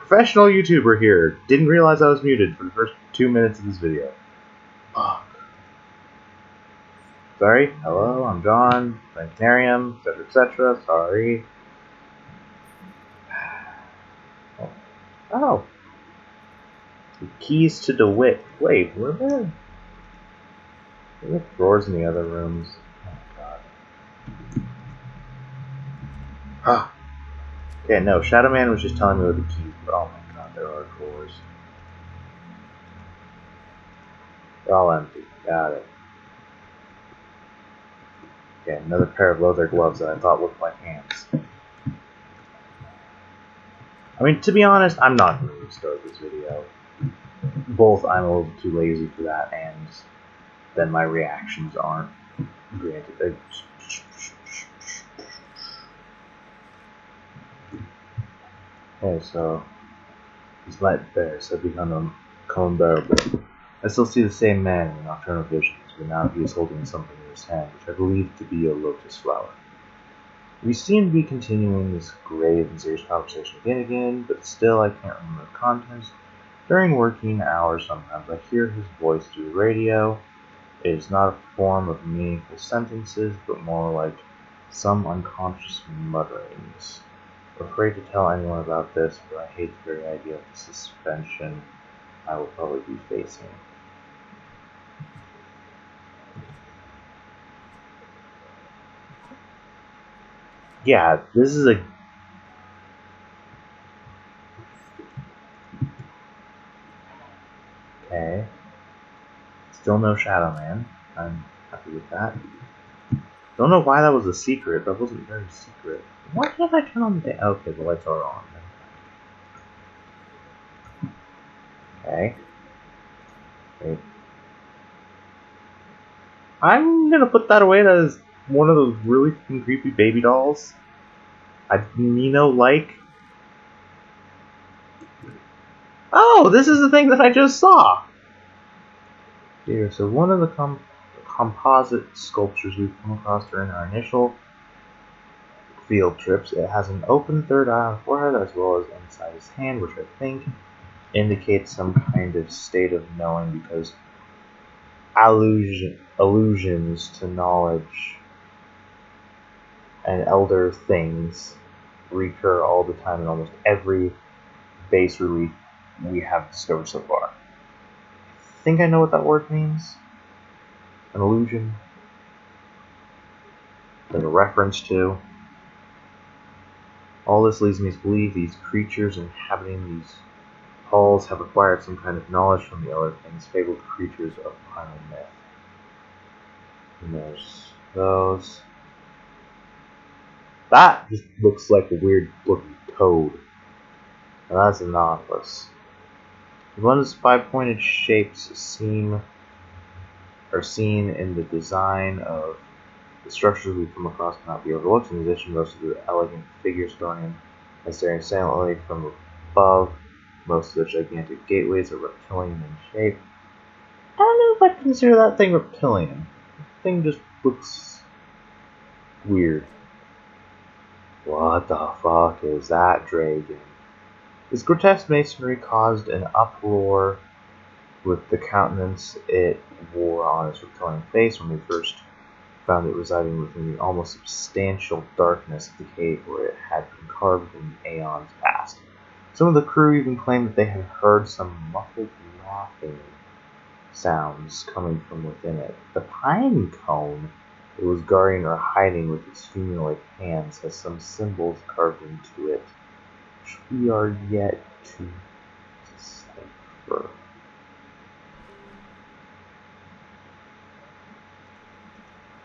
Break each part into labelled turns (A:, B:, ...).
A: Professional YouTuber here. Didn't realize I was muted for the first 2 minutes of this video. Fuck. Sorry. Hello, I'm John. I'm Conarium, etc., etc. Sorry. Oh. The keys to DeWitt. Wait, were there drawers in the other rooms? Oh, God. Ah. Okay, no, Shadow Man was just telling me where the keys were. Oh my God, there are drawers. They're all empty. Got it. Okay, another pair of leather gloves that I thought looked like hands. I mean, to be honest, I'm not going to restart this video. Both, I'm a little too lazy for that, and then my reactions aren't granted. Okay, so his light bears have become unbearable. I still see the same man in nocturnal visions, but now he is holding something in his hand, which I believe to be a lotus flower. We seem to be continuing this grave and serious conversation again, but still I can't remember the contents. During working hours, sometimes I hear his voice through the radio. It is not a form of meaningful sentences, but more like some unconscious mutterings. I'm afraid to tell anyone about this, but I hate the very idea of the suspension I will probably be facing. Yeah, this is a... Okay. Still no Shadow Man. I'm happy with that. Don't know why that was a secret. That wasn't very secret. Why can't I turn on the... Okay, the lights are on. Okay. Okay. I'm gonna put that away. That is one of those really creepy baby dolls. like. Oh, this is the thing that I just saw! Here, so one of the composite sculptures we've come across during our initial field trips, it has an open third eye on the forehead as well as inside his hand, which I think indicates some kind of state of knowing, because allusions to knowledge and elder things recur all the time in almost every base relief we have discovered so far. I think I know what that word means. An illusion. Like a reference to. All this leads me to believe these creatures inhabiting these halls have acquired some kind of knowledge from the other things, fabled creatures of primal myth. And there's those. That just looks like a weird looking toad. And that's an octopus. One's 5-pointed shapes are seen in the design of the structures we come across cannot be overlooked. In addition, most of the elegant figures thrown in and staring silently from above. Most of the gigantic gateways are reptilian in shape. I don't know if I consider that thing reptilian. The thing just looks weird. What the fuck is that dragon? This grotesque masonry caused an uproar with the countenance it wore on its reptilian face when we first found it residing within the almost substantial darkness of the cave where it had been carved in aeons past. Some of the crew even claimed that they had heard some muffled laughing sounds coming from within it. The pine cone it was guarding or hiding with its humanoid hands has some symbols carved into it, which we are yet to decipher.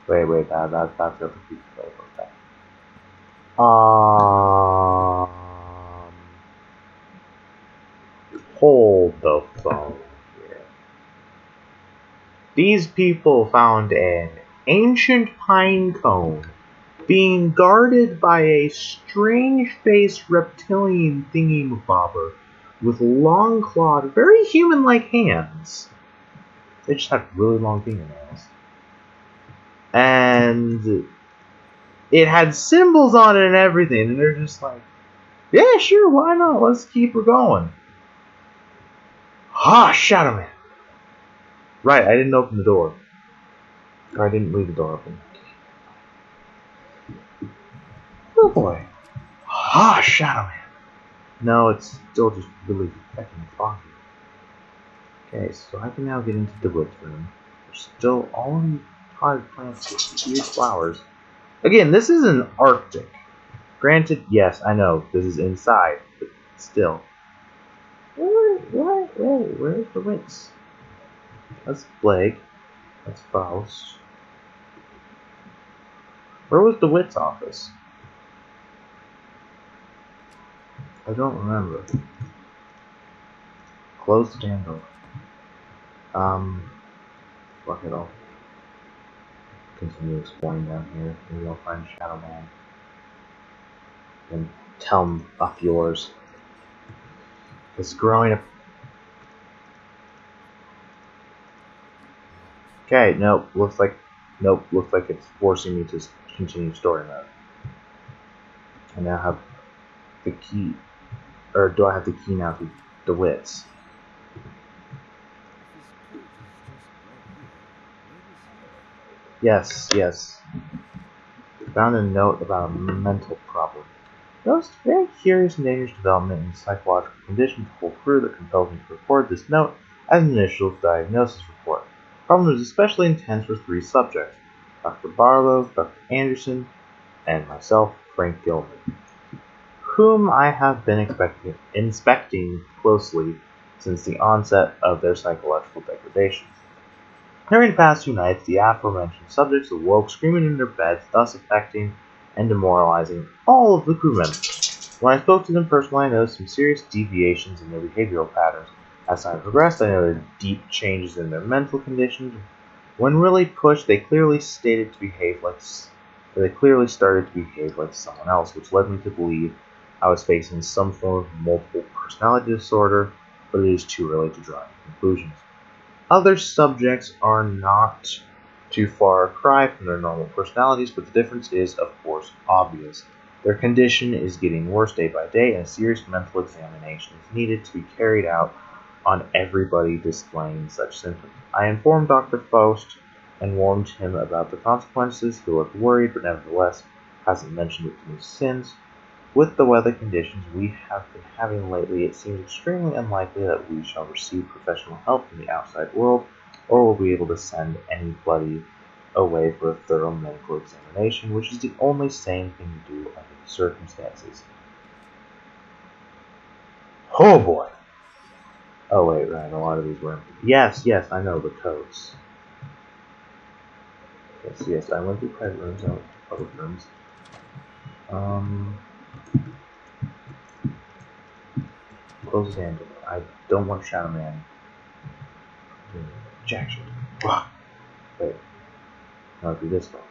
A: Wait, that's got the creepy flavor. Okay. Hold the phone here. These people found an ancient pine cone being guarded by a strange-faced reptilian thingy-mabobber with long-clawed, very human-like hands. They just have really long fingernails. And it had symbols on it and everything, and they're just like, Yeah, sure, why not? Let's keep her going. Ha, Shadow Man! Right, I didn't open the door. Or I didn't leave the door open. Oh boy. Ha, Shadow Man! No, it's still just really fucking foggy. Okay, so I can now get into the woods room. There's still all of these potted plants with weird flowers. Again, this is an Arctic. Granted, yes, I know, this is inside, but still. Where's the wits? That's Blake. That's Faust. Where was the wit's office? I don't remember. Close the damn door. Fuck it all. Continue exploring down here. Maybe I'll find Shadow Man. And tell him up yours. It's growing up. Okay, nope, looks like it's forcing me to continue story mode. I now have the key, or do I have the key now to the wits? Yes. Found a note about a mental problem. Noticed a very curious and dangerous development in psychological condition to pull through that compels me to record this note as an initial diagnosis report. The problem was especially intense for three subjects: Dr. Barlow, Dr. Anderson, and myself, Frank Gilman, whom I have been inspecting closely since the onset of their psychological degradations. During the past 2 nights, the aforementioned subjects awoke screaming in their beds, thus affecting and demoralizing all of the crew members. When I spoke to them personally, I noticed some serious deviations in their behavioral patterns. As time progressed, I noted deep changes in their mental conditions. When really pushed, they clearly started to behave like someone else, which led me to believe I was facing some form of multiple personality disorder, but it is too early to draw any conclusions. Other subjects are not too far a cry from their normal personalities, but the difference is, of course, obvious. Their condition is getting worse day by day, and a serious mental examination is needed to be carried out on everybody displaying such symptoms. I informed Dr. Faust and warned him about the consequences. He looked worried, but nevertheless hasn't mentioned it to me since. With the weather conditions we have been having lately, it seems extremely unlikely that we shall receive professional help from the outside world, or will be able to send anybody away for a thorough medical examination, which is the only sane thing to do under the circumstances. Oh boy! Oh wait, right, a lot of these were empty. Yes, I know the codes. Yes, I went through private rooms, I went through public rooms. Close the door. I don't want Shadow Man. Jack shit. Wait. No, do this one.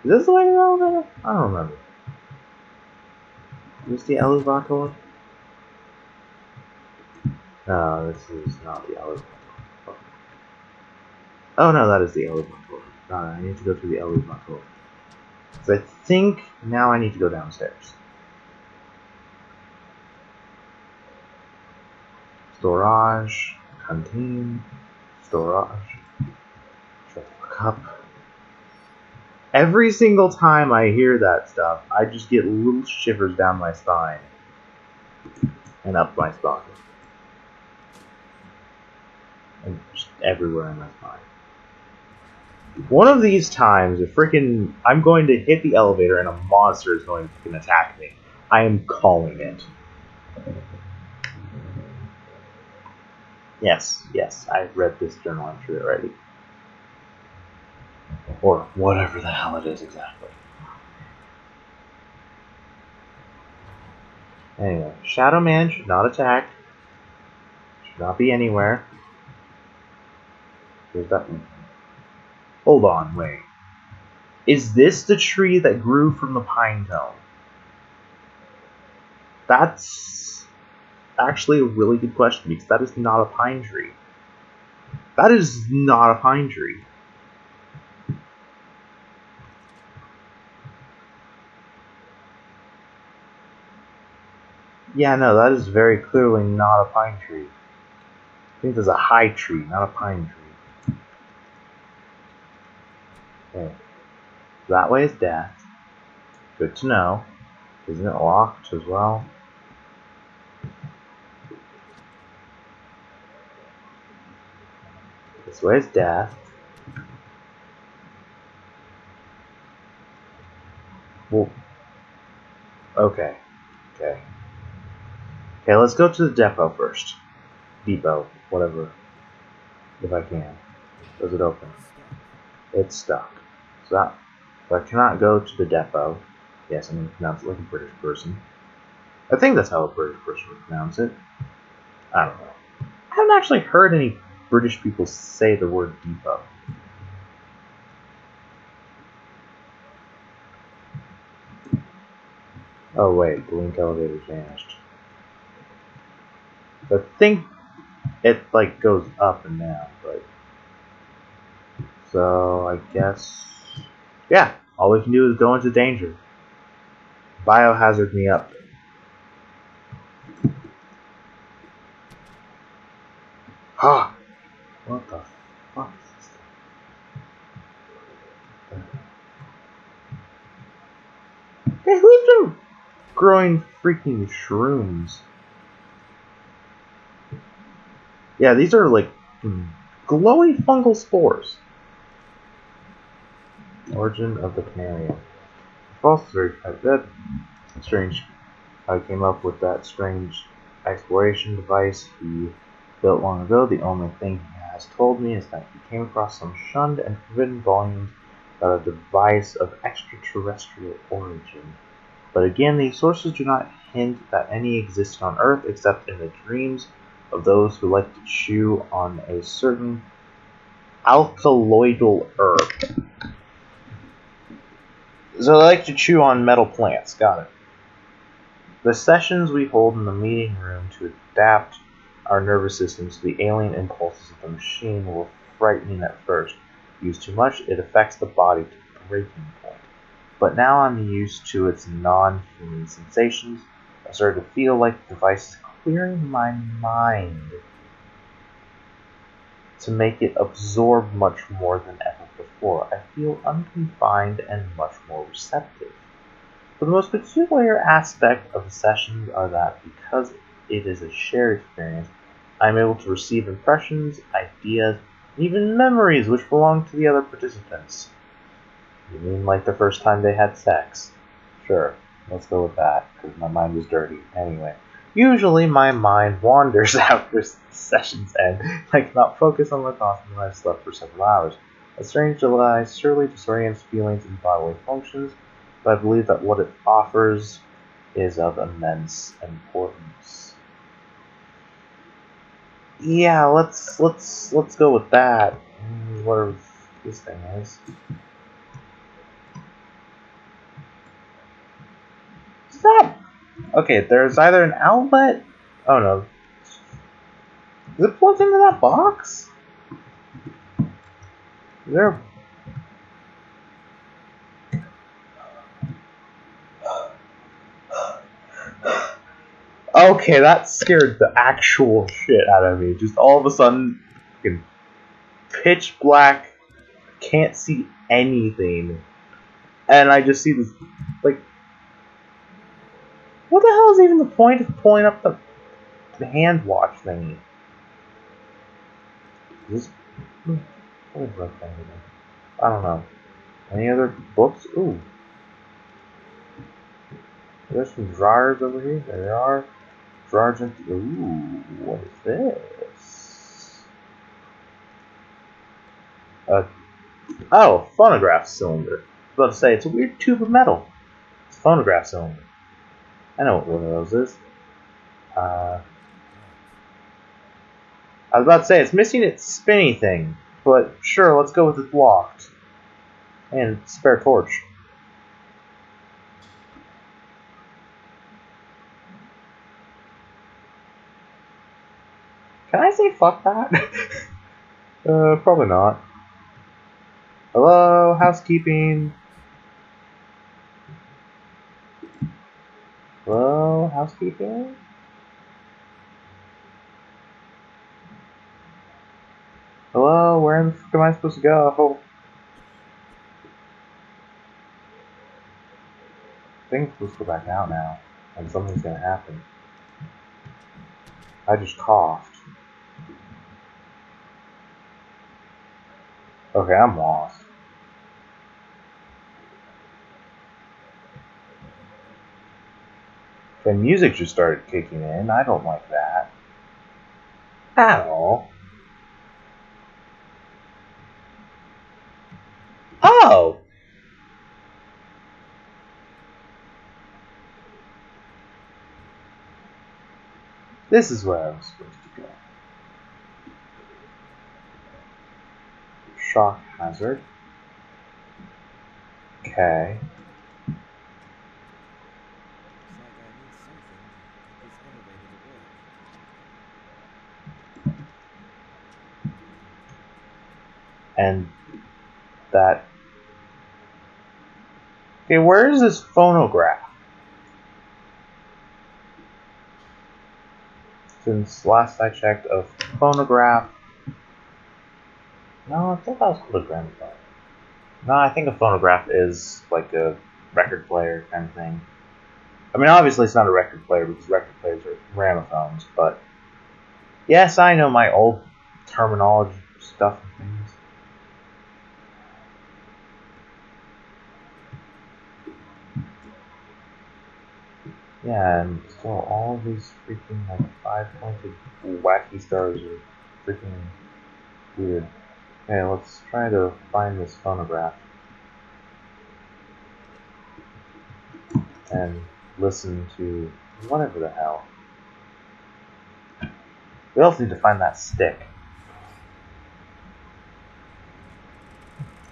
A: Is this the way to the elevator? I don't remember. Is this the elevator? No, this is not the elevator. Oh no, that is the elevator. No, I need to go through the elevator. So I think now I need to go downstairs. Storage, canteen, storage, cup. Every single time I hear that stuff, I just get little shivers down my spine and up my spine. And just everywhere in my spine. One of these times, I'm going to hit the elevator and a monster is going to attack me. I am calling it. Yes, I've read this journal entry already. Or whatever the hell it is exactly. Anyway, Shadow Man should not attack. Should not be anywhere. There's that one. Hold on, wait. Is this the tree that grew from the pine cone? That's actually a really good question, because that is not a pine tree. That is not a pine tree. Yeah, no, that is very clearly not a pine tree. I think there's a high tree, not a pine tree. Okay. That way is death. Good to know. Isn't it locked as well? This way is death. Well, okay. Okay. Okay, let's go to the depot first. Depot, whatever. If I can. Does it open? It's stuck. So that, if I cannot go to the depot, yes, I'm going to pronounce it like a British person. I think that's how a British person would pronounce it. I don't know. I haven't actually heard any British people say the word depot. Oh wait, the link elevator vanished. I think it like goes up and down, but so I guess yeah, all we can do is go into danger. Biohazard me up. Ha! What the fuck is this? Hey, who's been growing freaking shrooms? Yeah, these are like glowy fungal spores. Origin of the Conarium. False very that strange. I came up with that strange exploration device he built long ago. The only thing he has told me is that he came across some shunned and forbidden volumes about a device of extraterrestrial origin. But again, these sources do not hint that any existed on Earth except in the dreams of those who like to chew on a certain alkaloidal herb. So they like to chew on metal plants. Got it. The sessions we hold in the meeting room to adapt our nervous systems to the alien impulses of the machine were frightening at first. Used too much, it affects the body to breaking point. But now I'm used to its non-human sensations. I started to feel like the device is clearing my mind to make it absorb much more than ever before. I feel unconfined and much more receptive. But the most peculiar aspect of the sessions are that because it is a shared experience, I am able to receive impressions, ideas, and even memories which belong to the other participants. You mean like the first time they had sex? Sure, let's go with that, because my mind was dirty. Anyway, usually my mind wanders after sessions end. I cannot focus on my thoughts when I've slept for several hours. A strange device surely disorients feelings and bodily functions, but I believe that what it offers is of immense importance. Yeah, let's go with that. Whatever this thing is. Stop! Okay, there's either an outlet. Oh no. Is it plugged into that box? Is there. Okay, that scared the actual shit out of me. Just all of a sudden, pitch black, can't see anything. And I just see this. Like, what the hell is even the point of pulling up the hand watch thingy? Is this. What is that thing? I don't know. Any other books? Ooh. There's some drawers over here. There they are. Drawers empty. Ooh, what is this? Oh, phonograph cylinder. I was about to say, it's a weird tube of metal. It's a phonograph cylinder. I know what one of those is. I was about to say, it's missing its spinny thing. But sure, let's go with it's locked. And spare torch. Can I say fuck that? Probably not. Hello, housekeeping. Hello, housekeeping? Hello, where the fuck am I supposed to go? I think I'm supposed to go back out now, and something's gonna happen. I just coughed. Okay, I'm lost. The music just started kicking in. I don't like that. At all. Oh! This is where I was supposed to go. Shock hazard. Okay.
B: Looks like I need something to get this elevator to work.
A: And that. Okay, where is this phonograph? Since last I checked, a phonograph. No, I thought that was called a gramophone. No, I think a phonograph is like a record player kind of thing. I mean, obviously it's not a record player because record players are gramophones, but yes, I know my old terminology stuff and things. Yeah, and still all of these freaking like 5-pointed wacky stars are freaking weird. Okay, let's try to find this phonograph and listen to whatever the hell. We also need to find that stick.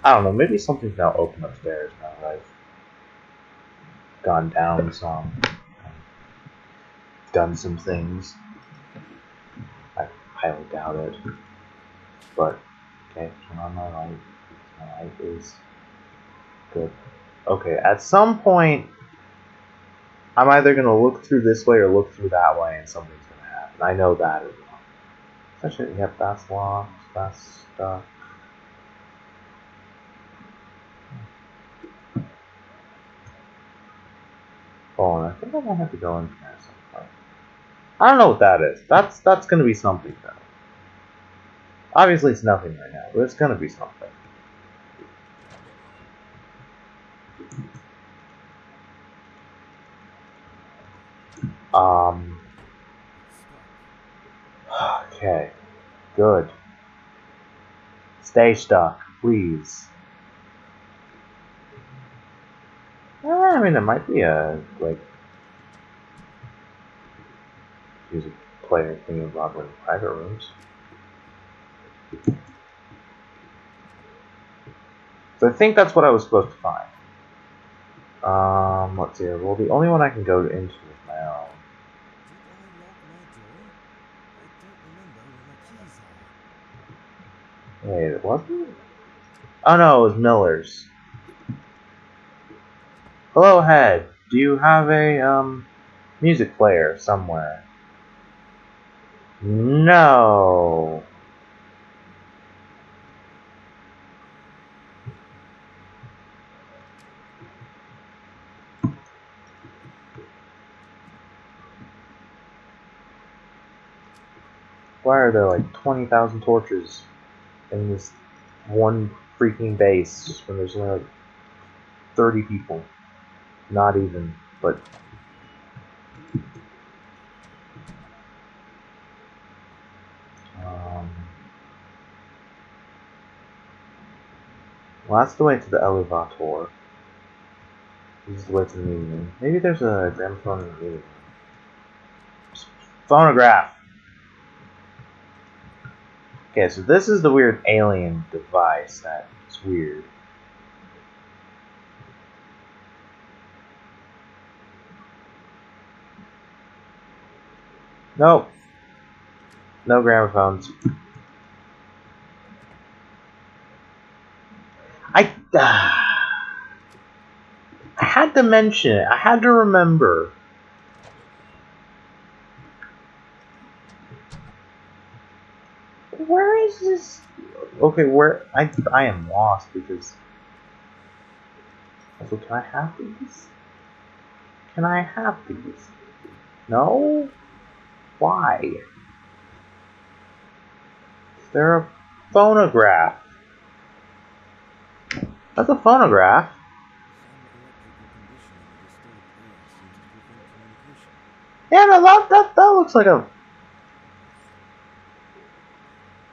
A: I don't know, maybe something's now open upstairs now that I've gone down some, done some things. I highly doubt it. But, okay, turn on my light. My light is good. Okay, at some point, I'm either going to look through this way or look through that way and something's going to happen. I know that as well. Actually, yep, that's locked. That's stuck. Oh, and I think I might have to go in here at some point. I don't know what that is. That's going to be something, though. Obviously, it's nothing right now, but it's going to be something. Okay. Good. Stay stuck, please. I mean, there might be a, like, music player thingy about in private rooms. So I think that's what I was supposed to find. Let's see. Well, the only one I can go into is my own.
B: Did I lock my door? I don't remember where my keys are.
A: Wait, it wasn't? Oh no, it was Miller's. Hello, Head. Do you have a, music player somewhere? No. Why are there like 20,000 torches in this one freaking base when there's only like 30 people? Not even, but well, that's the way to the elevator. This is the way to the meeting room. Maybe there's a gramophone in the meeting room. Phonograph! Okay, so this is the weird alien device that's weird. Nope. No gramophones. I had to mention it. I had to remember. Where is this? Okay, where I am lost because. Also, can I have these? Can I have these? No? Why? They're a phonograph. That's a phonograph.
B: Some electrical condition in the disturbed air seems to prevent communication.
A: Yeah, no, that looks like a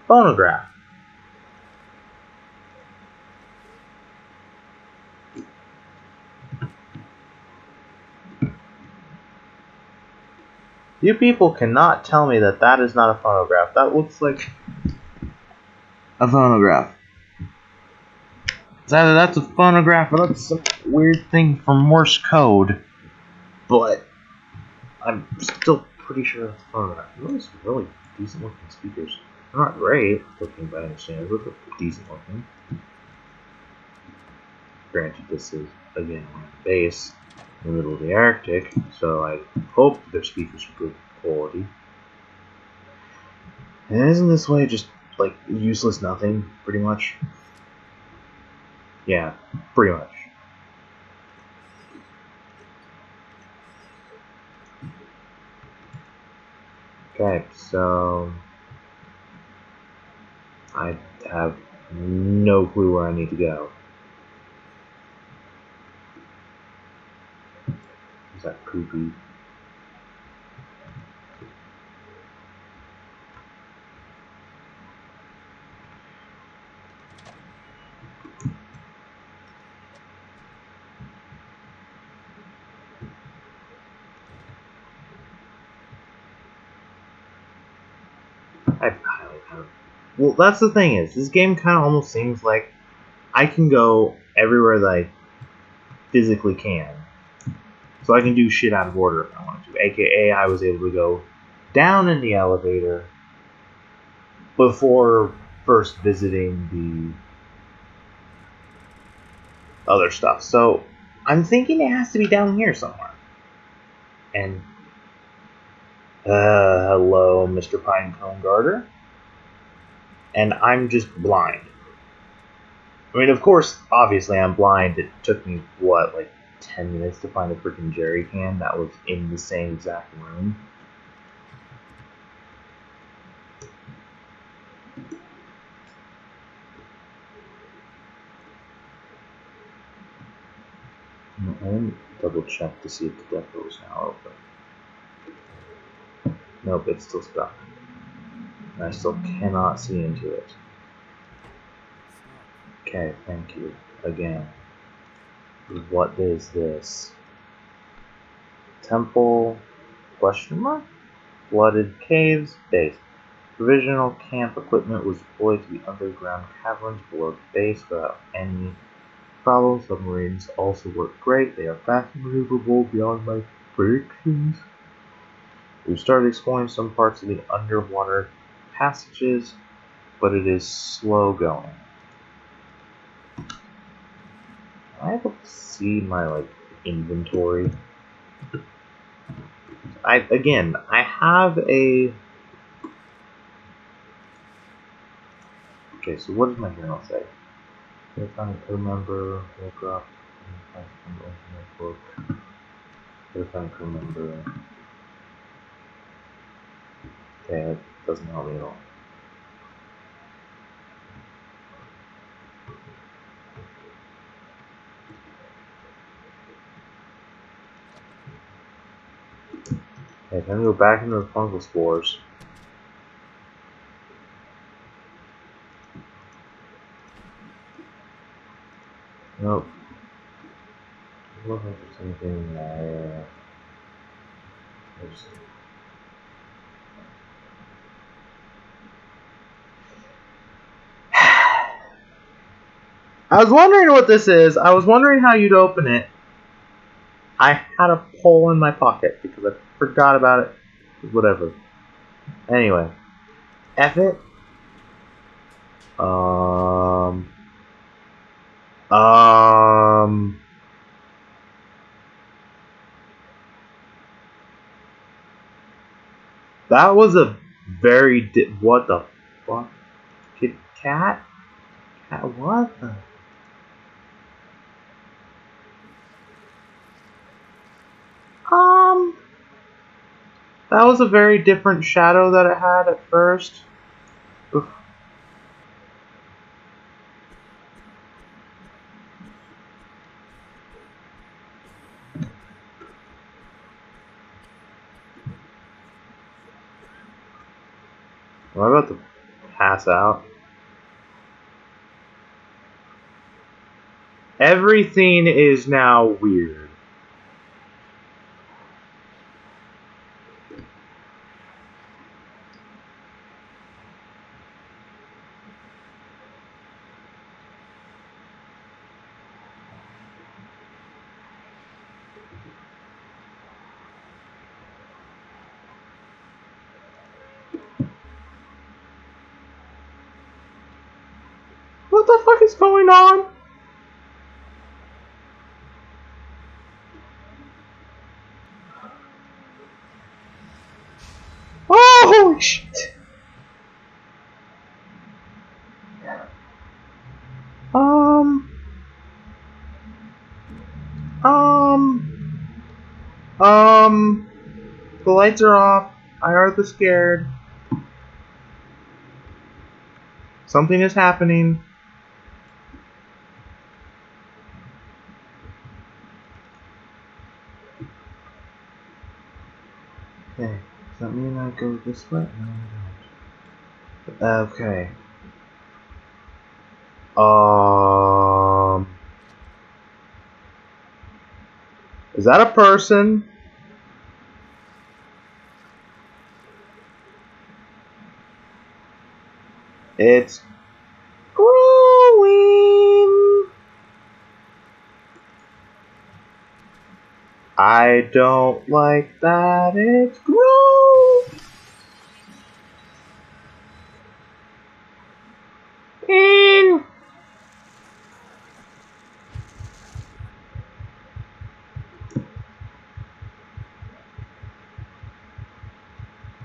A: phonograph. You people cannot tell me that that is not a phonograph. That looks like a phonograph. It's either that's a phonograph or that's some weird thing from Morse code. But I'm still pretty sure that's a phonograph. Those are really decent looking speakers. They're not great looking by any standards, but they're decent looking. Granted, this is, again, on base in the middle of the Arctic, so I hope their speakers are good quality. And isn't this way just, like, useless nothing, pretty much? Yeah, pretty much. Okay, so I have no clue where I need to go. Is that creepy? I highly doubt it. Well, that's the thing is, this game kind of almost seems like I can go everywhere that I physically can. So I can do shit out of order if I want to. AKA, I was able to go down in the elevator before first visiting the other stuff. So I'm thinking it has to be down here somewhere. And hello, Mr. Pinecone Garter. And I'm just blind. I mean, of course, obviously I'm blind. It took me, what, like 10 minutes to find a freaking jerry can that was in the same exact room. Let me double check to see if the depot is now open. Nope, it's still stuck. And I still cannot see into it.
B: It's stuck.
A: Okay, thank you. Again. What is this? Temple? Question mark? Flooded caves? Base. Provisional camp equipment was deployed to the underground caverns below the base without any problems. Submarines also work great. They are fast and maneuverable beyond my predictions. We've started exploring some parts of the underwater passages, but it is slow going. Am I able to see my inventory? I have a. Okay, so what does my journal say? If I remember, woke up, book. If I remember, okay, it doesn't help me at all. Okay, time to go back into the fungal spores. Nope. I don't know if there's anything there. I was wondering what this is. I was wondering how you'd open it. I had a pole in my pocket because I forgot about it. Whatever. Anyway. F it. That was a very what the fuck? Kit Kat? What the? That was a very different shadow that it had at first. Oof. Am I about to pass out? Everything is now weird. What the fuck is going on? Oh, holy shit. Um, um, the lights are off. I heard the scared. Something is happening. Okay, does that mean I go this way? No, I don't. Okay. Is that a person? It's growing. I don't like that it's growing.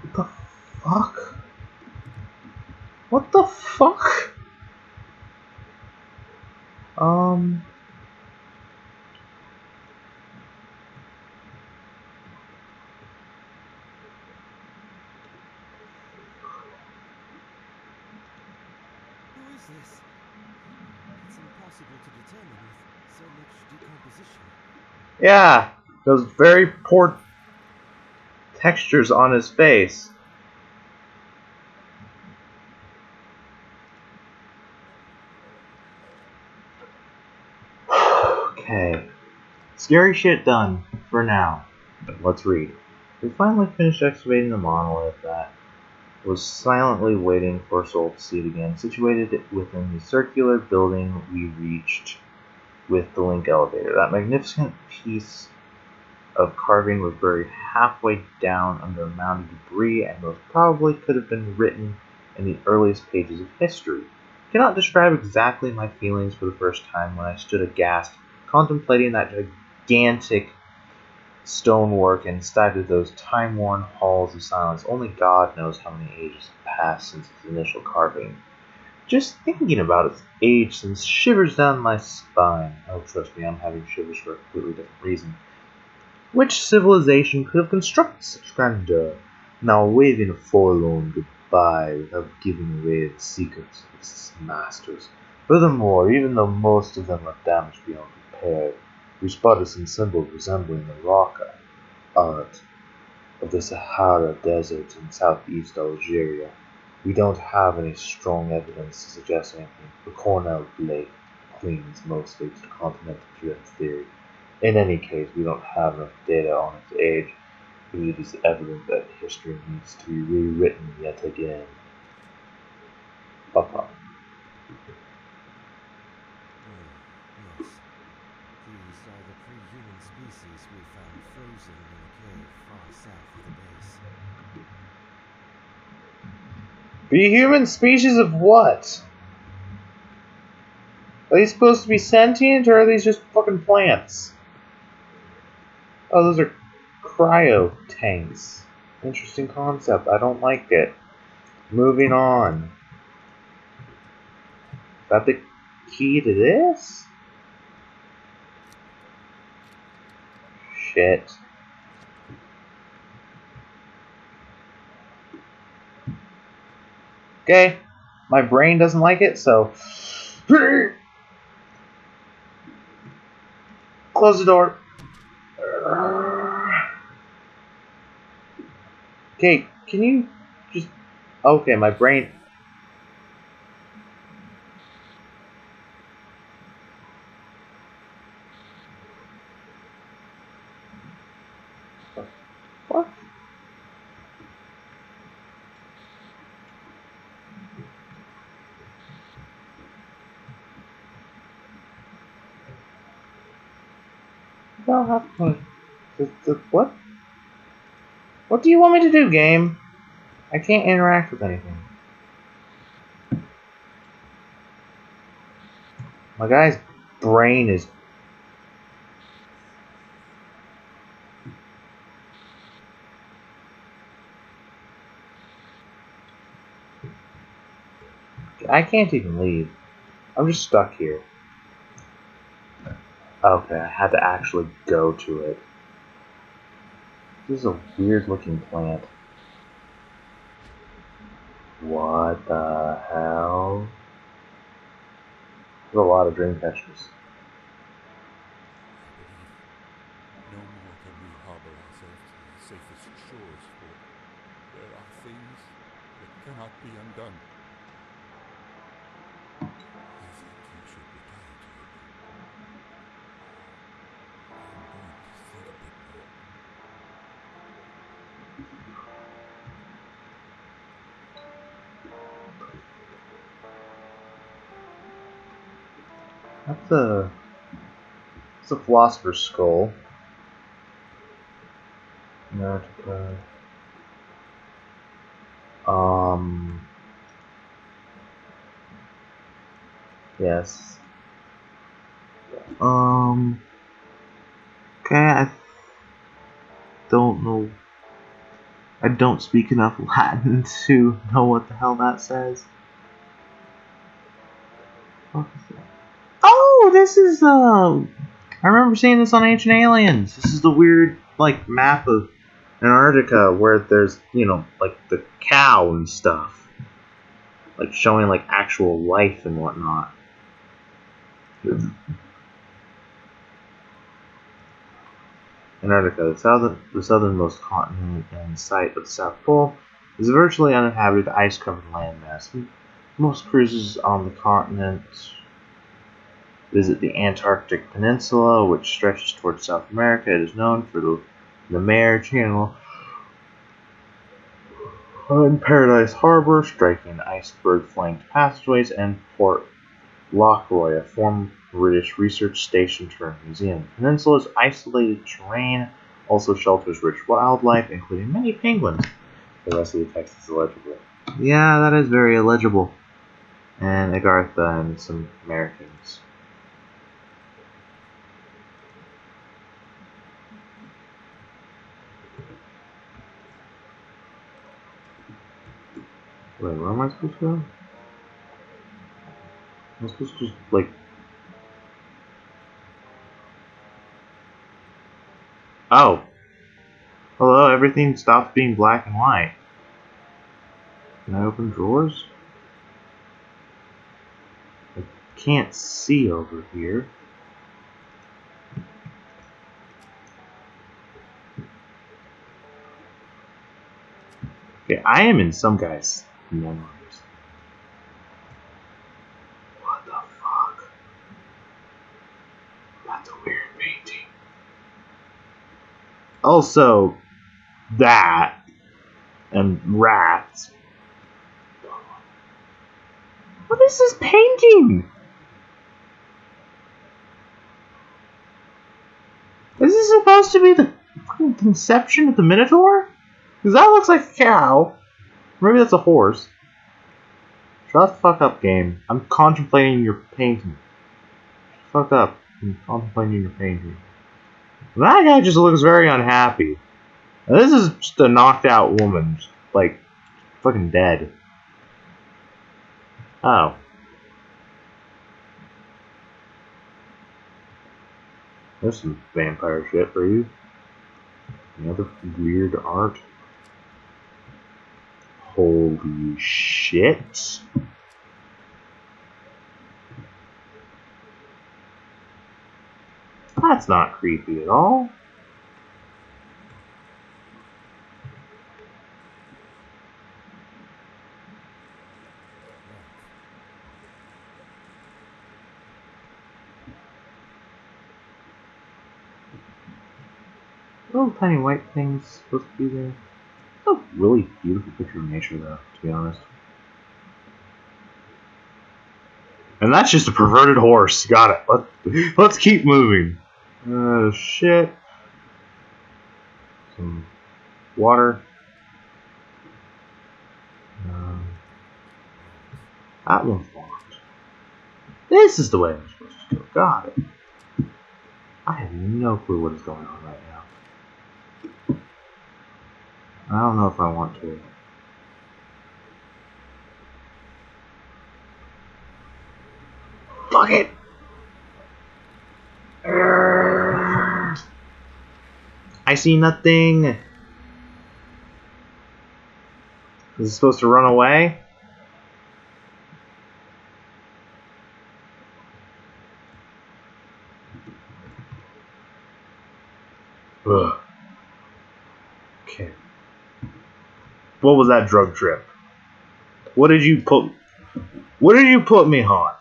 A: What the fuck? What the fuck?
B: Who is this? It's impossible to determine with so much decomposition.
A: Yeah, those very poor textures on his face. Okay. Scary shit done, for now. But let's read. We finally finished excavating the monolith that was silently waiting for us all to see it again, situated within the circular building we reached with the link elevator. That magnificent piece of carving was buried halfway down under a mound of debris and most probably could have been written in the earliest pages of history. I cannot describe exactly my feelings for the first time when I stood aghast, contemplating that gigantic stonework inside of those time-worn halls of silence. Only God knows how many ages have passed since its initial carving. Just thinking about its age sends shivers down my spine. Oh, trust me, I'm having shivers for a completely different reason. Which civilization could have constructed such grandeur, now waving a forlorn goodbye without giving away its secrets of its masters? Furthermore, even though most of them are damaged beyond repair, we spotted some symbols resembling the rock art of the Sahara Desert in southeast Algeria. We don't have any strong evidence to suggest anything. The Cornell Blake clings mostly to the continental drift theory. In any case, we don't have enough data on its age, but it is evident that history needs to be rewritten yet again. Papa.
B: Yes. These are the pre-human species we found frozen in a cave far south of the base.
A: Pre-human species of what? Are these supposed to be sentient, or are these just fucking plants? Oh, those are cryo tanks. Interesting concept. I don't like it. Moving on. That the key to this? Shit. Okay. My brain doesn't like it, so... Close the door. Okay, can you just... Okay, my brain... What? What? What do you want me to do, game? I can't interact with anything. My guy's brain is... I can't even leave. I'm just stuck here. Okay, I had to actually go to it. This is a weird looking plant. What the hell? There's a lot of dream catchers.
B: No more can we harbor ourselves to the safest shores, for there are things that cannot be undone. I think you should retire to your room. I'm going to think a bit more.
A: It's a philosopher's skull. Antarctica. Yes. Okay, I don't know. I don't speak enough Latin to know what the hell that says. Oh, this is I remember seeing this on Ancient Aliens. This is the weird like map of Antarctica where there's, you know, like the cow and stuff, like showing like actual life and whatnot. Antarctica, the southernmost continent and site of the South Pole, is a virtually uninhabited, ice-covered landmass. Most cruises on the continent visit the Antarctic Peninsula, which stretches towards South America. It is known for the Mare Channel and Paradise Harbor, striking iceberg-flanked passageways, and Port Lockroy, a former British research station turned museum. The peninsula's isolated terrain also shelters rich wildlife, including many penguins. The rest of the text is illegible. Yeah, that is very illegible. And Agartha and some Americans. Wait, where am I supposed to go? I'm supposed to just, like... Oh! Hello, everything stops being black and white. Can I open drawers? I can't see over here. Okay, I am in some guy's memories. What the fuck? That's a weird painting. Also, that and rats. What is this painting? Is this supposed to be the fucking conception of the Minotaur? Because that looks like a cow. Maybe that's a horse. Shut the fuck up, game. I'm contemplating your painting. Shut the fuck up. I'm contemplating your painting. That guy just looks very unhappy. Now, this is just a knocked out woman. Like, fucking dead. Oh. There's some vampire shit for you. Any other weird art? Holy shit. That's not creepy at all. Little tiny white things supposed to be there. It's a really beautiful picture of nature, though, to be honest. And that's just a perverted horse. Got it. Let's keep moving. Shit. Some water. That one's locked. This is the way I'm supposed to go. Got it. I have no clue what is going on right now. I don't know if I want to. Fuck it! I see nothing. Is it supposed to run away? Ugh. Okay. What was that drug trip? What did you put me on?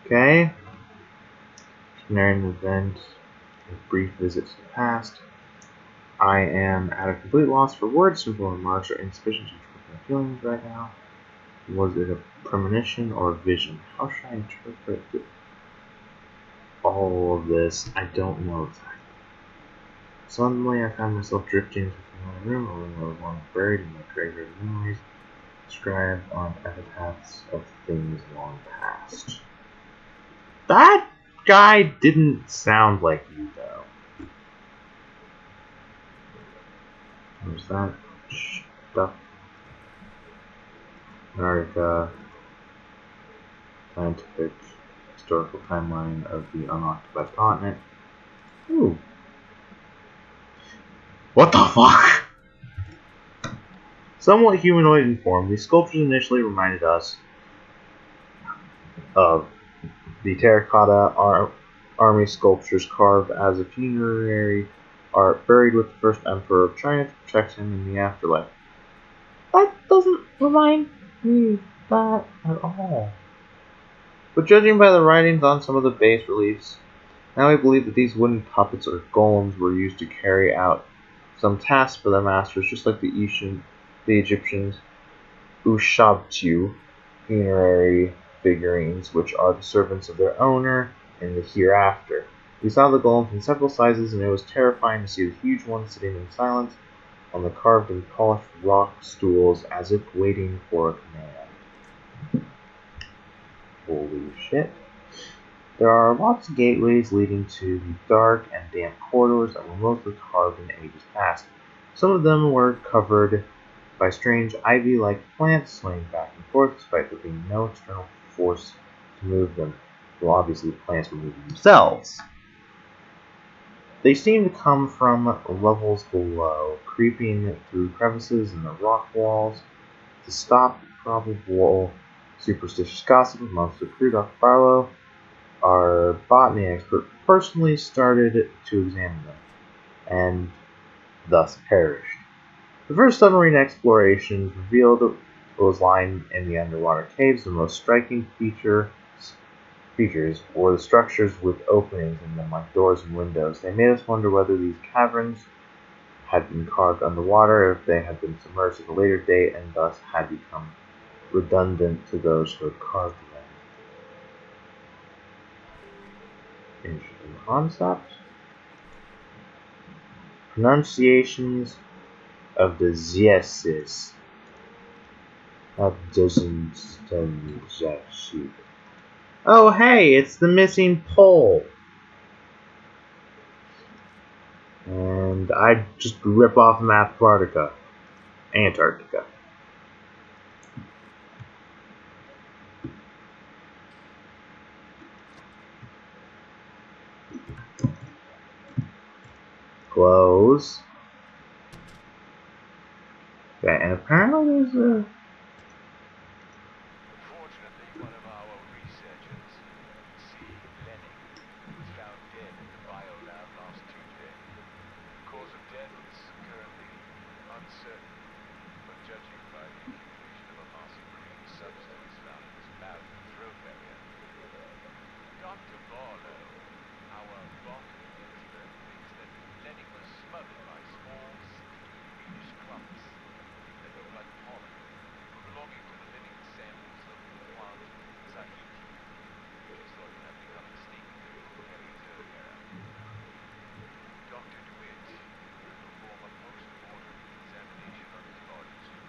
A: Okay. Conarium event. A brief visit to the past. I am at a complete loss for words. Simple remarks are insufficient to interpret my feelings right now. Was it a premonition or a vision? How should I interpret all of this? I don't know exactly. Suddenly, I found myself drifting into my room, a room long buried in my graveyard of memories, inscribed on epitaphs of things long past. That guy didn't sound like you, though. Where's that stuff? Antarctica, scientific, historical timeline of the unoccupied continent. Ooh. What the fuck? Somewhat humanoid in form, these sculptures initially reminded us of the terracotta army sculptures carved as a funerary art buried with the first emperor of China to protect him in the afterlife. That doesn't remind me of that at all. But judging by the writings on some of the bas reliefs, now we believe that these wooden puppets or golems were used to carry out some tasks for their masters, just like the Egyptians Ushabtu funerary figurines, which are the servants of their owner in the hereafter. We saw the golems in several sizes, and it was terrifying to see the huge one sitting in silence on the carved and polished rock stools as if waiting for a command. Holy shit. There are lots of gateways leading to the dark and damp corridors that were mostly carved in ages past. Some of them were covered by strange ivy-like plants swaying back and forth despite there being no external force to move them. Well, obviously the plants were moving themselves. They seem to come from levels below, creeping through crevices in the rock walls. To stop probable superstitious gossip amongst the crew, Dr. Barlow, our botany expert, personally started to examine them, and thus perished. The first submarine explorations revealed it was lying in the underwater caves. The most striking features were the structures with openings in them like doors and windows. They made us wonder whether these caverns had been carved underwater, or if they had been submerged at a later date and thus had become redundant to those who had carved them. Interesting concept. Pronunciations of the Ziesis. That doesn't tell me jack shit. Oh hey, it's the missing pole. And I just rip off from Antarctica. close. Okay, and apparently there's a...
C: Unfortunately, one of our researchers, C. Lenning, was found dead in the biolab last Tuesday. The cause of death is currently uncertain, but judging by the accumulation of a mossy green substance found in his mouth and throat area, Dr. Barlow, our botany expert, thinks that Lenning was smothered by small, sticky, greenish clumps that look like pollen, belonging to the living samples of the plant Tahiti, which is thought to have become extinct during the Paleozoic era. Dr. DeWitt will perform a post-mortem examination on his body soon.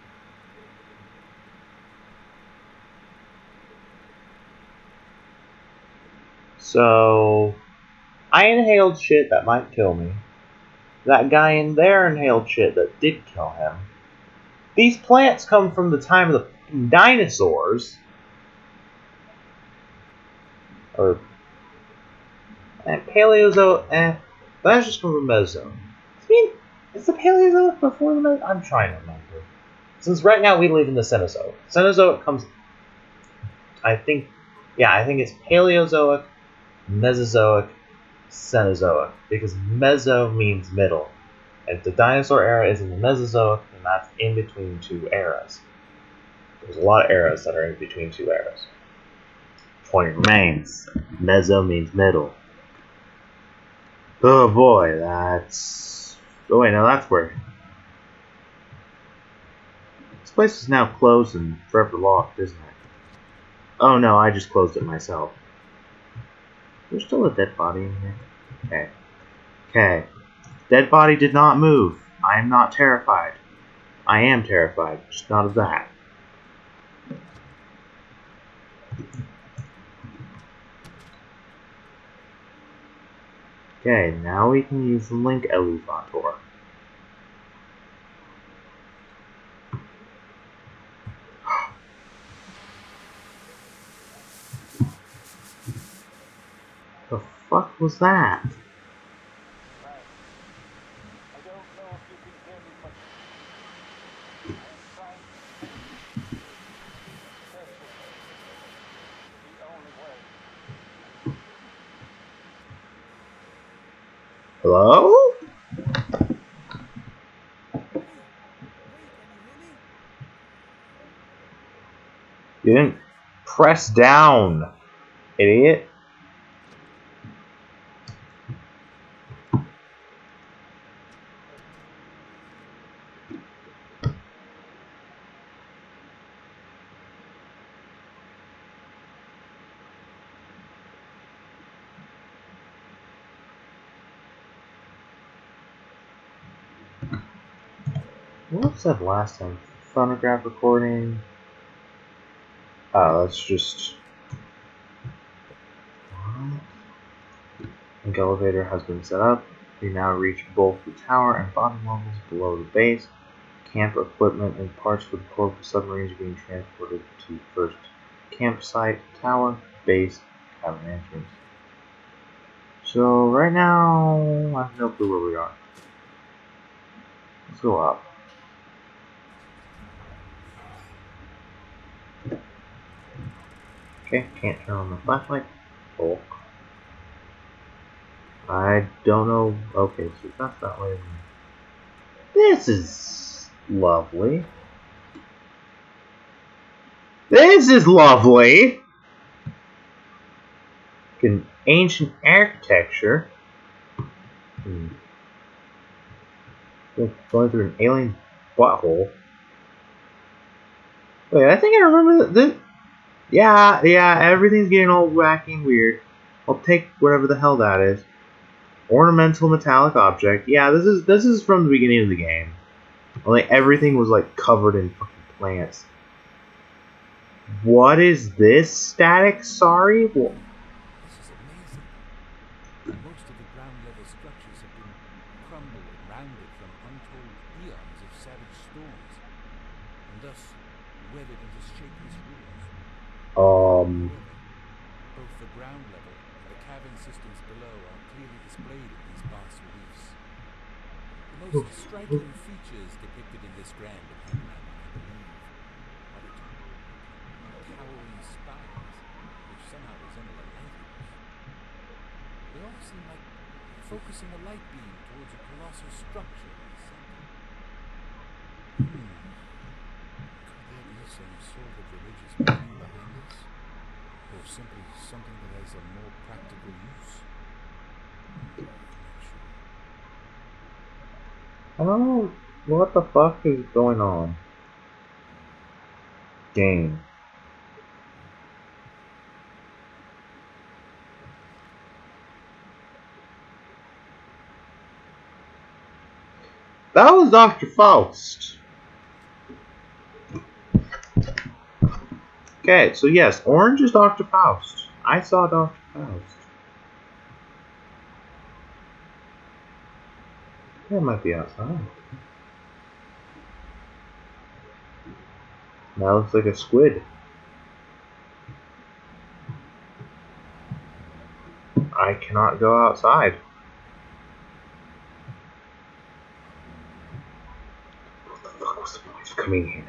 A: So, I inhaled shit that might kill me. That guy in there inhaled shit that did kill him. These plants come from the time of the dinosaurs. Or... And Paleozoic... That's just from the Mesozoic. I mean, is the Paleozoic before the Mesozoic? I'm trying to remember. Since right now we live in the Cenozoic. Cenozoic comes... I think it's Paleozoic, Mesozoic, Cenozoic. Because Meso means middle. And if the dinosaur era is in the Mesozoic, then that's in between two eras. There's a lot of eras that are in between two eras. Point remains. Meso means middle. Oh boy, that's... Oh wait, no, that's where... This place is now closed and forever locked, isn't it? Oh no, I just closed it myself. There's still a dead body in here. Okay. Okay. Dead body did not move. I am not terrified. I am terrified, just not of that. Okay, now we can use the link elevator. The fuck was that?
C: I don't know if you can hear me, but I'm trying to this is the only way.
A: Hello?
B: Hey, can you hear me?
A: You didn't press down, idiot. What was that last time? Phonograph recording. Oh, that's just... What? Link elevator has been set up. We now reach both the tower and bottom levels below the base. Camp equipment and parts for the portable submarines are being transported to first campsite, tower, base, cabin entrance. So right now, I have no clue where we are. Let's go up. Okay, can't turn on the flashlight. Oh. I don't know. Okay, so that's that way. This is lovely. This is lovely! An ancient architecture. Going through an alien butthole. Wait, I think I remember this. Yeah, everything's getting all wacky and weird. I'll take whatever the hell that is. Ornamental metallic object. Yeah, this is from the beginning of the game. Only everything was like covered in fucking plants. What is this? Static? Sorry? What?
B: This is amazing. Most of the ground level structures have been crumbled and rounded from untold eons of savage storms, and thus weathered into shapeless ruins. However, both the ground level and the cavern systems below are clearly displayed in these vast reliefs. The most striking features depicted in this grand panorama, I believe, are the towering spires, which somehow resemble a lighthouse. They all seem like focusing a light beam towards a colossal structure in the center. Could there be some sort of religious meaning behind this? Or simply something that has a more practical use? I'm not sure.
A: I don't know what the fuck is going on. Game. That was Dr. Faust. Okay, so yes, orange is Dr. Faust. I saw Dr. Faust. That might be outside. That looks like a squid. I cannot go outside. What the fuck was the point of coming here?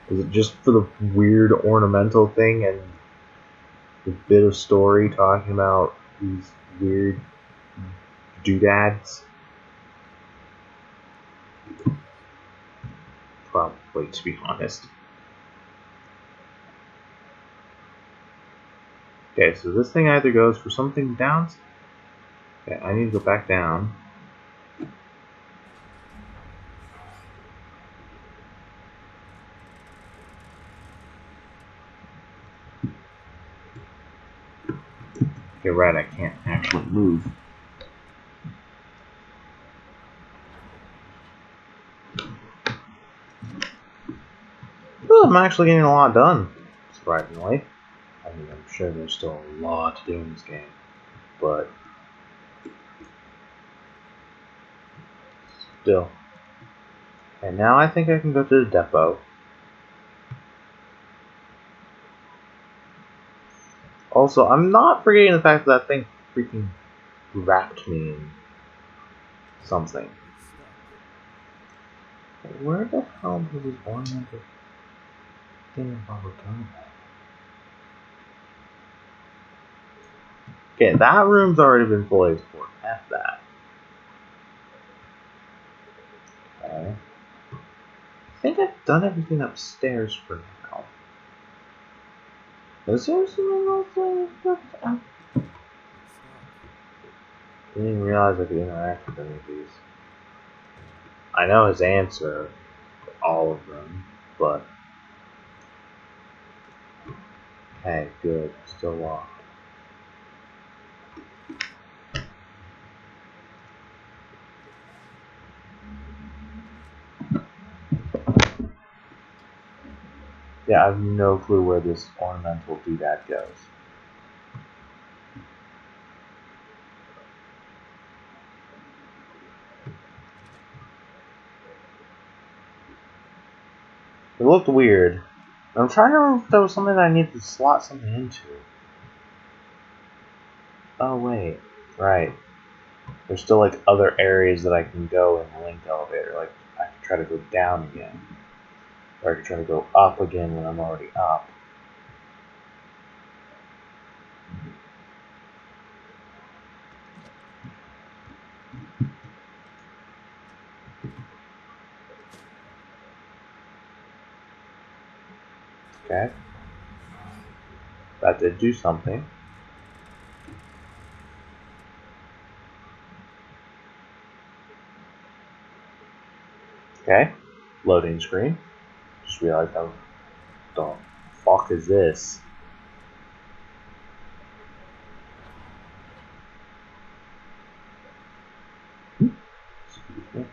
A: Is it just for the weird ornamental thing and the bit of story talking about these weird doodads? Probably, to be honest. Okay, so this thing either goes for something down. Okay, I need to go back down. You're right, I can't actually move. Well, I'm actually getting a lot done, surprisingly. I mean, I'm sure there's still a lot to do in this game, but still. And now I think I can go to the depot. Also, I'm not forgetting the fact that thing freaking wrapped me in something. Where the hell was this ornamental thing about going? Okay, that room's already been fully explored. F that. Okay. I think I've done everything upstairs for now. Is there something else I didn't even realize I could interact with any of these. I know his answer to all of them, but hey, good, still locked. Yeah, I have no clue where this ornamental doodad goes. It looked weird. I'm trying to remember if there was something that I needed to slot something into. Oh wait, right. There's still like other areas that I can go in the linked elevator. Like I could try to go down again, or I could try to go up again when I'm already up. Okay. That did do something. Okay. Loading screen. Just realized that was, the fuck is this? Excuse me.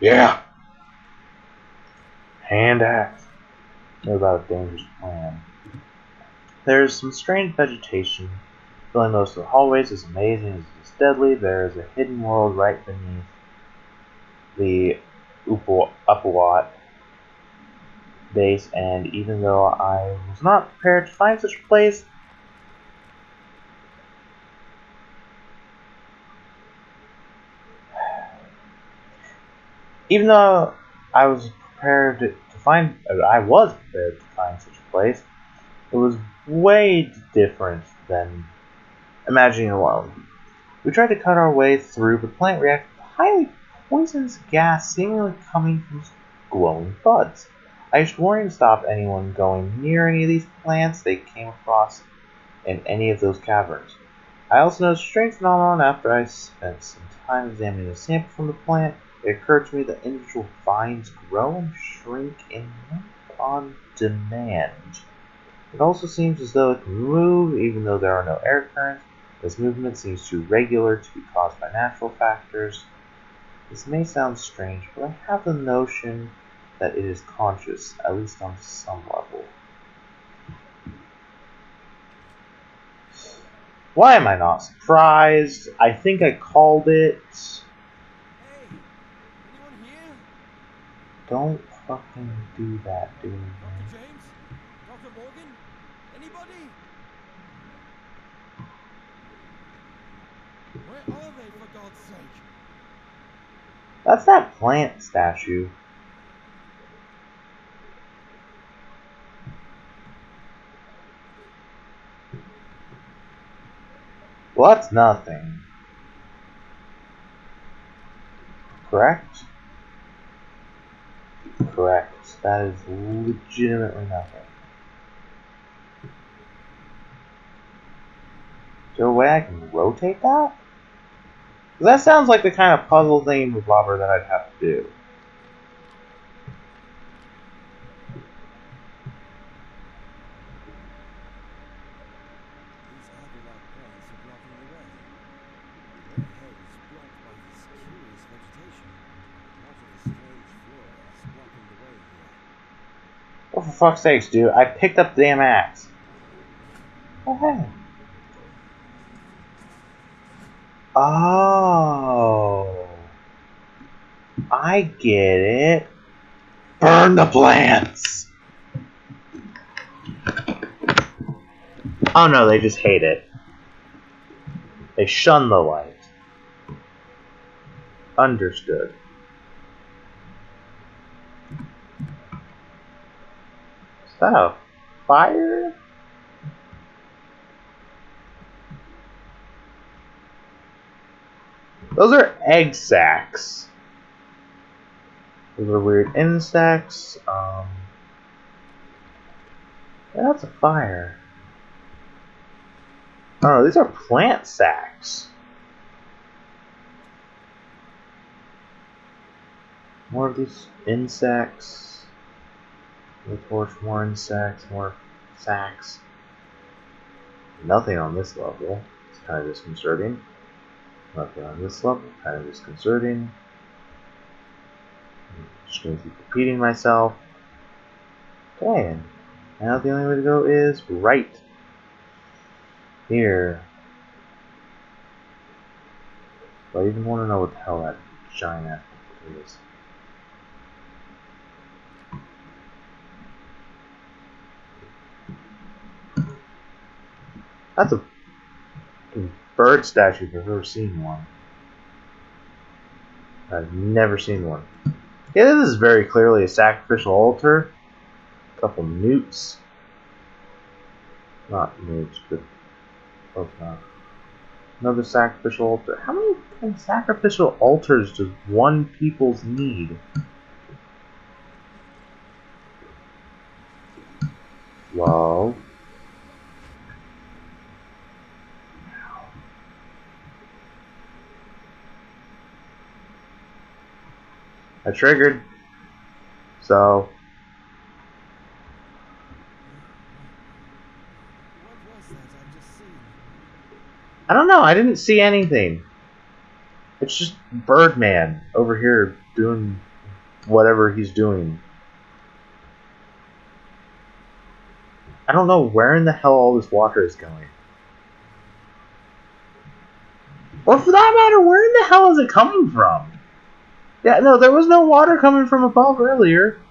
A: Yeah. Hand axe. What about a dangerous plan? There is some strange vegetation filling most of the hallways. As amazing as it is deadly, there is a hidden world right beneath. the Upawat base, and even though I was not prepared to find such a place, even though I was prepared to find, I was prepared to find such a place, it was way different than imagining alone. We tried to cut our way through, but the plant reacted with highly poisonous gas seemingly coming from glowing buds. I issued warning to stop anyone going near any of these plants they came across in any of those caverns. I also noticed a strange phenomenon after I spent some time examining a sample from the plant. It occurred to me that individual vines grow and shrink in on demand. It also seems as though it can move even though there are no air currents. This movement seems too regular to be caused by natural factors. This may sound strange, but I have the notion that it is conscious, at least on some level. Why am I not surprised? I think I called it.
B: Hey, anyone here?
A: Don't fucking do that, dude.
B: Dr. James? Dr. Morgan? Anybody? Where are they, for God's sake?
A: That's that plant statue. Well, that's nothing. Correct? Correct. That is legitimately nothing. Is there a way I can rotate that? That sounds like the kind of puzzle thing with Robert that I'd have to do.
B: These algal-like plants are blocking the way. The way ahead is blocked by this curious vegetation. Much of the strange flora is blocking the way here.
A: Well, for fuck's sakes, dude. I picked up the damn axe. Oh, hey. Oh. I get it. Burn the plants! Oh no, they just hate it. They shun the light. Understood. Is that a fire? Those are egg sacs. Those are weird insects. Yeah, that's a fire. Oh, these are plant sacs. More of these insects. The torch, more insects, more sacs. Nothing on this level. It's kind of disconcerting. Nothing on this level. Kind of disconcerting. Just gonna keep repeating myself. Okay. Now the only way to go is right here. But I even want to know what the hell that giant ass is. That's a bird statue if I've ever seen one. I've never seen one. Yeah, this is very clearly a sacrificial altar. A couple newts. Not newts, but close enough. Another sacrificial altar. How many sacrificial altars does one people's need? Whoa. I triggered. So.
B: What was that I've just seen?
A: I don't know. I didn't see anything. It's just Birdman over here doing whatever he's doing. I don't know where in the hell all this water is going. Or for that matter, where in the hell is it coming from? Yeah, no, there was no water coming from above earlier.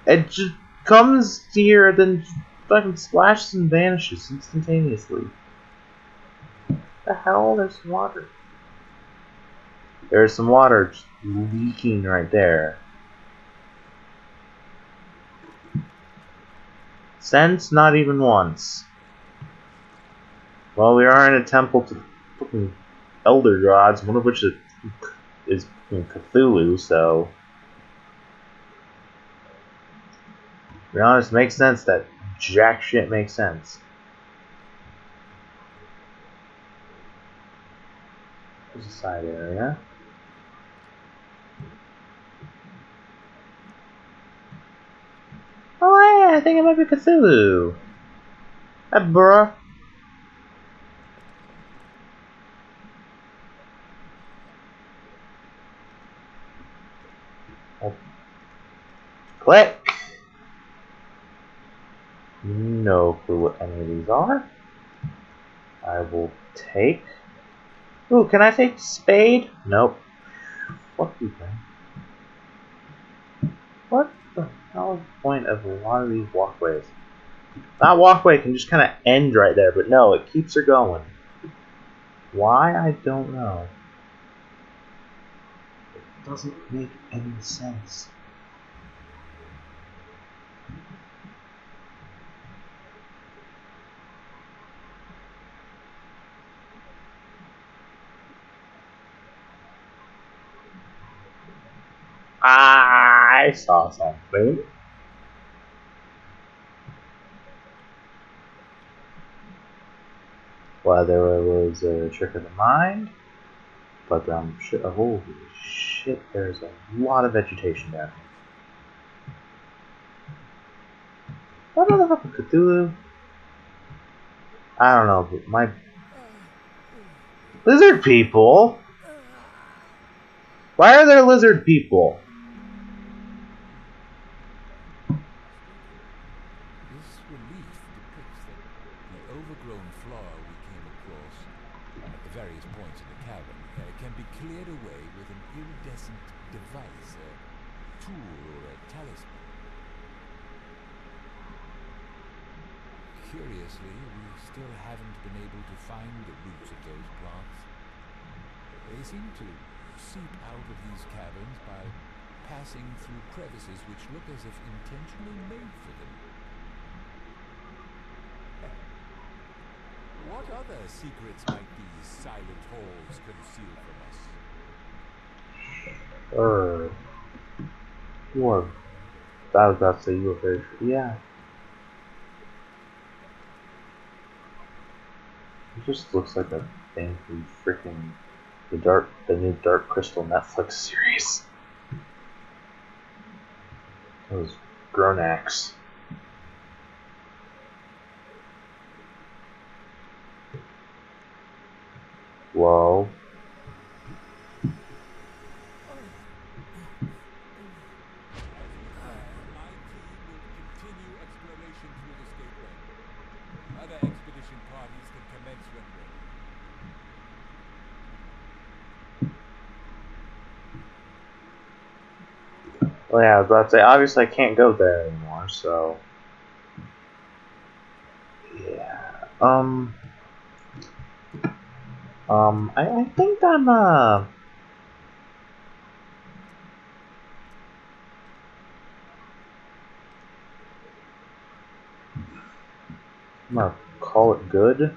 A: It just comes here, then fucking splashes and vanishes instantaneously. The hell? There's some water. There's some water just leaking right there. Since not even once. Well, we are in a temple to fucking elder gods, one of which is Cthulhu, so. To be honest, makes sense that jack shit makes sense. There's a side area. Oh yeah, I think it might be Cthulhu. Hey, bruh. Oh. Click! No clue what any of these are. I will take. Ooh, can I take spade? Nope. Fuck you, man. What the hell is the point of a lot of these walkways? That walkway can just kind of end right there, but no, it keeps her going. Why? I don't know. It doesn't make any sense. I saw something. Whether it was a trick of the mind, but holy shit, there's a lot of vegetation down here. What the fuck, Cthulhu? I don't know, but my lizard people. Why are there lizard people?
B: This relief depicts that the overgrown floor we came across at the various points in the cavern can be cleared away with an iridescent device, a tool or a talisman. Curiously, we still haven't been able to find the roots of those plants. They seem to seep out of these caverns by passing through crevices which look as if intentionally made for them. What other secrets might these silent halls conceal from us?
A: You are. I was about to say you were very. Yeah. It just looks like a thing from freaking the new Dark Crystal Netflix series. Those Gronax. Whoa.
B: My team will continue exploration through this gateway. Other expedition parties can commence when ready.
A: Well, yeah, I was about to say, obviously I can't go there anymore, so. Yeah. I think I'm gonna call it good.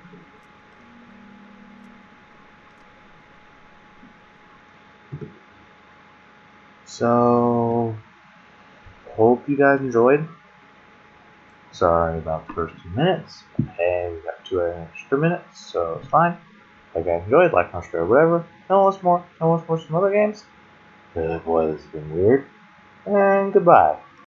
A: So, hope you guys enjoyed. Sorry about the first 2 minutes. Hey, we got 2 extra minutes, so it's fine. If you guys enjoyed, like, comment, share, whatever. Tell us more. Tell us more some other games. Boy, this has been weird. And goodbye.